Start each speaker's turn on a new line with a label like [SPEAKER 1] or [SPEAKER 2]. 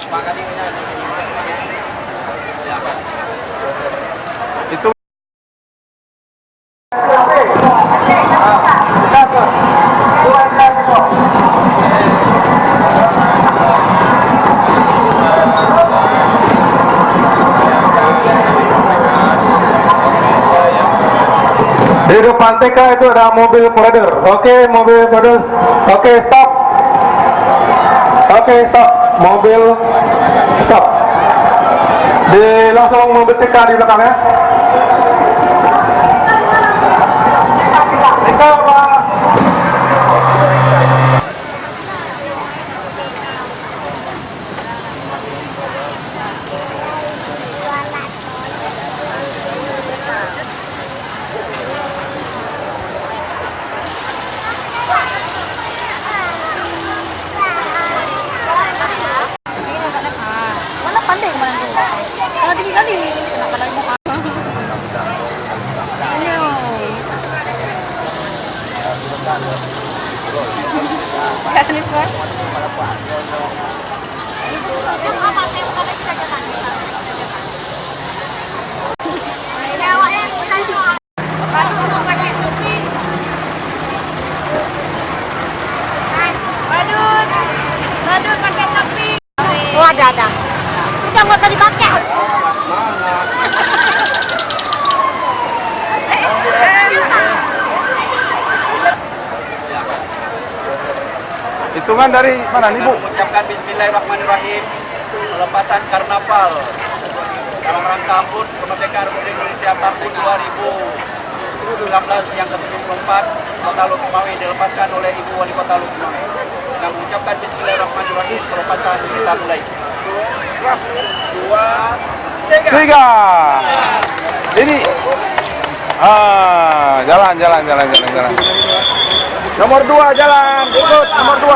[SPEAKER 1] Itu di depan TK itu ada mobil provider. Oke, mobil provider. Oke, stop. Oke, stop. Mobil stop. Di langsung mobil TK di belakangnya. TK, Pak.
[SPEAKER 2] Mana pandai kemana tuh? Kalau tinggi kali, kenapa lagi mau badut pakai topi. Oh ada. Udah nggak usah dipakai.
[SPEAKER 1] Hitungan dari mana nih, Bu?
[SPEAKER 3] Mengucapkan Bismillahirrahmanirrahim, pelepasan karnaval dalam rangka HUT Kemerdekaan Republik Indonesia tahun 2019 yang ke-74, Kota Luk-Sumawe dilepaskan oleh Ibu Wali Kota Luk-Sumawe. Dengan mengucapkan Bismillahirrahmanirrahim, pelepasan kita mulai. 2,
[SPEAKER 1] 3. Ini. Jalan. Nomor 2 jalan. Ikut nomor 2.